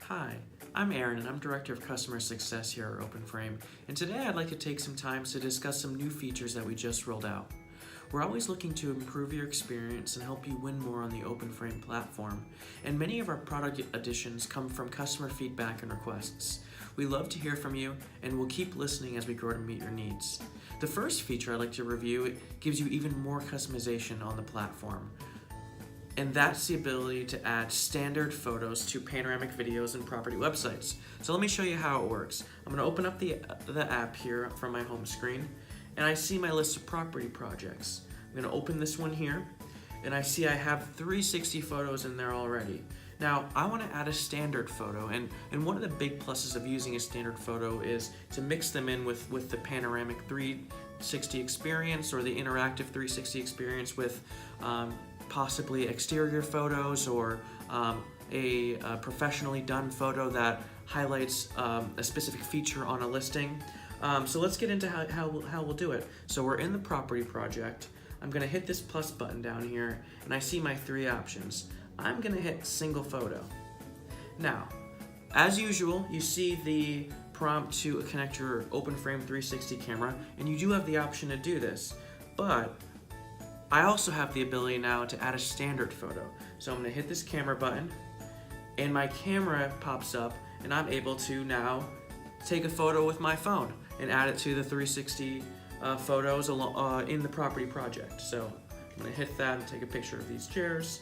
Hi, I'm Aaron and I'm Director of Customer Success here at OpenFrame, and today I'd like to take some time to discuss some new features that we just rolled out. We're always looking to improve your experience and help you win more on the OpenFrame platform, and many of our product additions come from customer feedback and requests. We love to hear from you, and we'll keep listening as we grow to meet your needs. The first feature I'd like to review gives you even more customization on the platform. And that's the ability to add standard photos to panoramic videos and property websites. So let me show you how it works. I'm going to open up the app here from my home screen, and I see my list of property projects. I'm going to open this one here, and I see I have 360 photos in there already. Now, I want to add a standard photo, and one of the big pluses of using a standard photo is to mix them in with the panoramic 360 experience or the interactive 360 experience with possibly exterior photos or a professionally done photo that highlights a specific feature on a listing. So let's get into how we'll do it. So we're in the property project. I'm gonna hit this plus button down here, and I see my three options. I'm gonna hit single photo. Now, as usual, you see the prompt to connect your OpenFrame 360 camera, and you do have the option to do this, but I also have the ability now to add a standard photo. So I'm gonna hit this camera button, and my camera pops up, and I'm able to now take a photo with my phone and add it to the 360 photos in the property project. So I'm gonna hit that and take a picture of these chairs,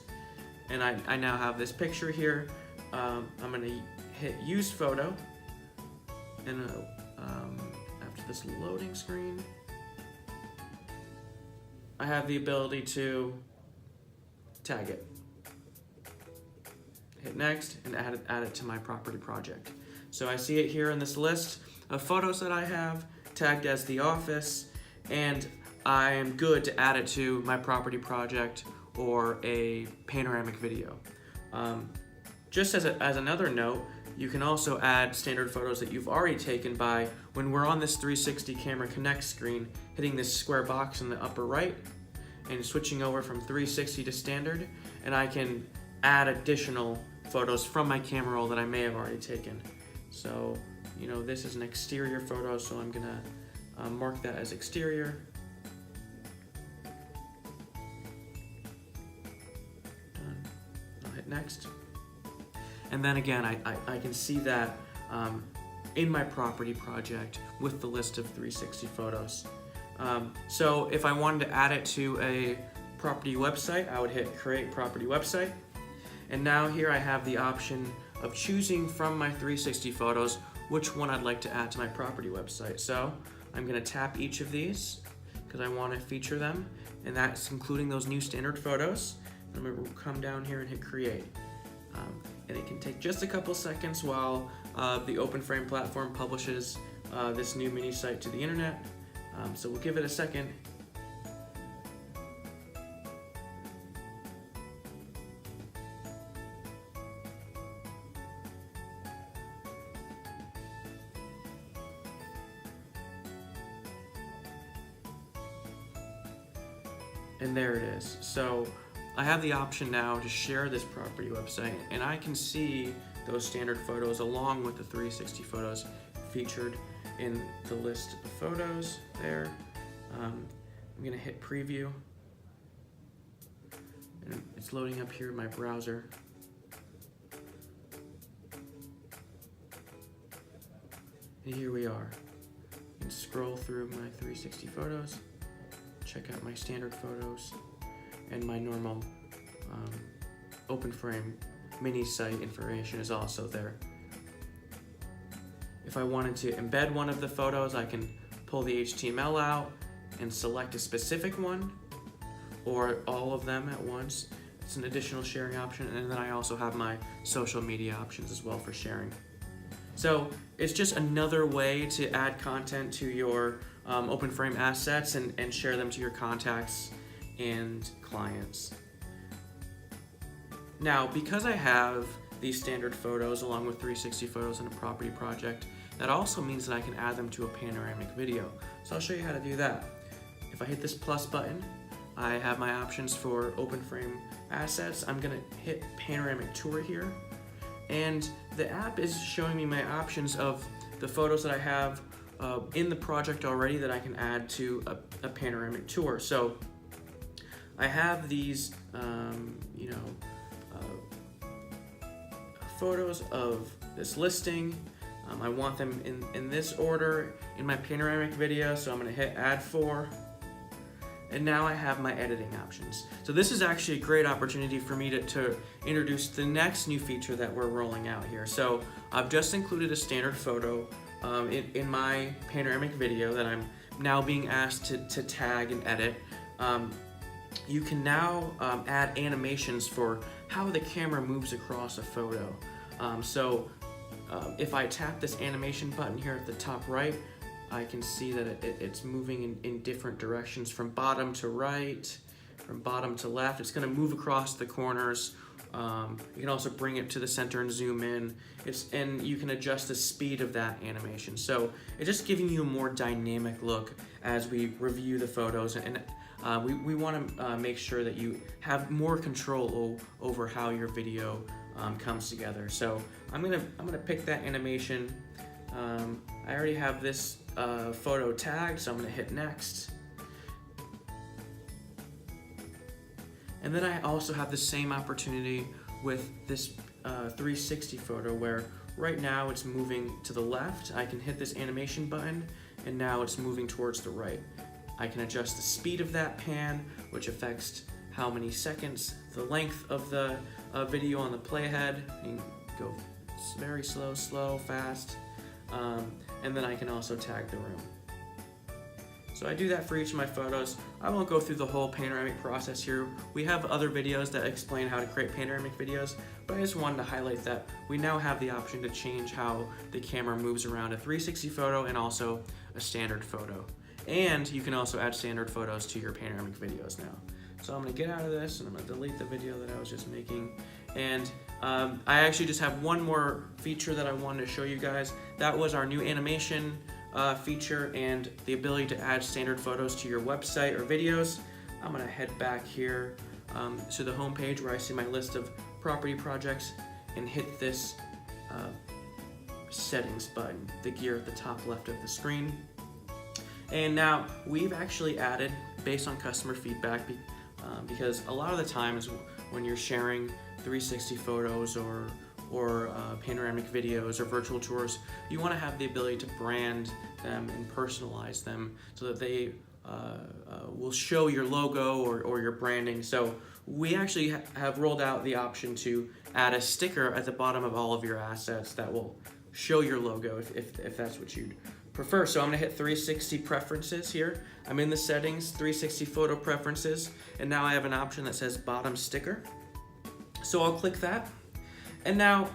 and I now have this picture here. I'm gonna hit use photo, and after this loading screen, I have the ability to tag it. Hit next and add it to my property project. So I see it here in this list of photos that I have tagged as the office, and I am good to add it to my property project or a panoramic video. Just as another note, you can also add standard photos that you've already taken by, when we're on this 360 camera connect screen, hitting this square box in the upper right and switching over from 360 to standard, and I can add additional photos from my camera roll that I may have already taken. So, you know, this is an exterior photo, so I'm gonna mark that as exterior. Done. I'll hit next. And then again, I can see that in my property project with the list of 360 photos. So if I wanted to add it to a property website, I would hit create property website. And now here I have the option of choosing from my 360 photos which one I'd like to add to my property website. So I'm gonna tap each of these because I want to feature them, and that's including those new standard photos. I'm gonna come down here and hit create. And it can take just a couple seconds while the OpenFrame platform publishes this new mini site to the internet. So we'll give it a second. And there it is. So I have the option now to share this property website, and I can see those standard photos along with the 360 photos featured in the list of photos there. I'm gonna hit preview, and it's loading up here in my browser. And here we are. You can scroll through my 360 photos, check out my standard photos, and my normal OpenFrame mini site information is also there. If I wanted to embed one of the photos, I can pull the HTML out and select a specific one, or all of them at once. It's an additional sharing option, and then I also have my social media options as well for sharing. So it's just another way to add content to your OpenFrame assets and share them to your contacts and clients. Now, because I have these standard photos along with 360 photos in a property project, that also means that I can add them to a panoramic video. So I'll show you how to do that. If I hit this plus button, I have my options for OpenFrame assets. I'm gonna hit panoramic tour here, and the app is showing me my options of the photos that I have in the project already that I can add to a panoramic tour. So I have these, photos of this listing. I want them in this order in my panoramic video, so I'm gonna hit add for. And now I have my editing options. So this is actually a great opportunity for me to introduce the next new feature that we're rolling out here. So I've just included a standard photo in my panoramic video that I'm now being asked to tag and edit. You can now add animations for how the camera moves across a photo. If I tap this animation button here at the top right, I can see that it's moving in different directions from bottom to right, from bottom to left. It's going to move across the corners. You can also bring it to the center and zoom in. And you can adjust the speed of that animation. So it's just giving you a more dynamic look as we review the photos. And we want to make sure that you have more control over how your video comes together. So I'm gonna pick that animation. I already have this photo tagged, so I'm gonna hit next. And then I also have the same opportunity with this 360 photo, where right now it's moving to the left. I can hit this animation button, and now it's moving towards the right. I can adjust the speed of that pan, which affects how many seconds, the length of the video on the playhead. You can go very slow, fast, and then I can also tag the room. So I do that for each of my photos. I won't go through the whole panoramic process here. We have other videos that explain how to create panoramic videos, but I just wanted to highlight that we now have the option to change how the camera moves around a 360 photo and also a standard photo. And you can also add standard photos to your panoramic videos now. So I'm gonna get out of this and I'm gonna delete the video that I was just making. And I actually just have one more feature that I wanted to show you guys. That was our new animation feature and the ability to add standard photos to your website or videos. I'm gonna head back here to the home page where I see my list of property projects and hit this settings button, the gear at the top left of the screen. And now we've actually added, based on customer feedback, because a lot of the times when you're sharing 360 photos or panoramic videos or virtual tours, you want to have the ability to brand them and personalize them so that they will show your logo or your branding. So we actually have rolled out the option to add a sticker at the bottom of all of your assets that will show your logo if that's what you'd prefer. So I'm gonna hit 360 preferences here. I'm in the settings, 360 photo preferences, and now I have an option that says bottom sticker. So I'll click that. And now,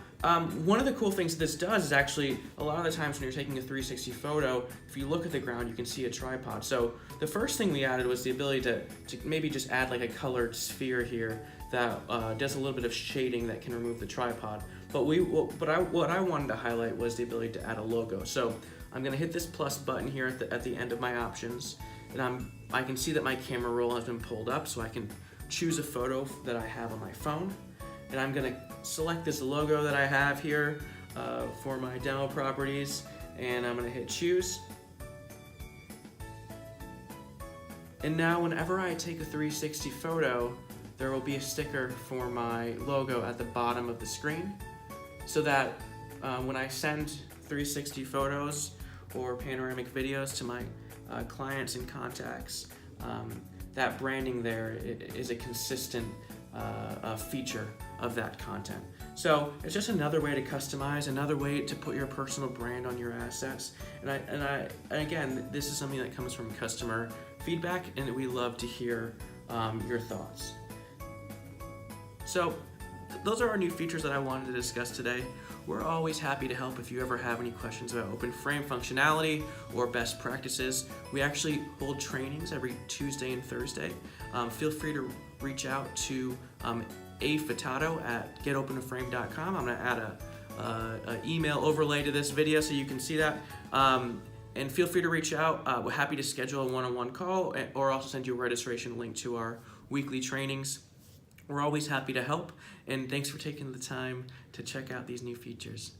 one of the cool things this does is actually, a lot of the times when you're taking a 360 photo, if you look at the ground, you can see a tripod. So the first thing we added was the ability to maybe just add like a colored sphere here that does a little bit of shading that can remove the tripod. But what I wanted to highlight was the ability to add a logo. So I'm gonna hit this plus button here at the end of my options, and I can see that my camera roll has been pulled up, so I can choose a photo that I have on my phone, and I'm gonna select this logo that I have here for my demo properties, and I'm gonna hit choose. And now whenever I take a 360 photo, there will be a sticker for my logo at the bottom of the screen, so that when I send 360 photos or panoramic videos to my clients and contacts, that branding there is a consistent feature of that content. So it's just another way to customize, another way to put your personal brand on your assets. And again, this is something that comes from customer feedback, and we love to hear your thoughts. So those are our new features that I wanted to discuss today. We're always happy to help if you ever have any questions about OpenFrame functionality or best practices. We actually hold trainings every Tuesday and Thursday. Feel free to reach out to afitato@getopenframe.com. I'm gonna add an email overlay to this video so you can see that. And feel free to reach out. We're happy to schedule a one-on-one call or also send you a registration link to our weekly trainings. We're always happy to help, and thanks for taking the time to check out these new features.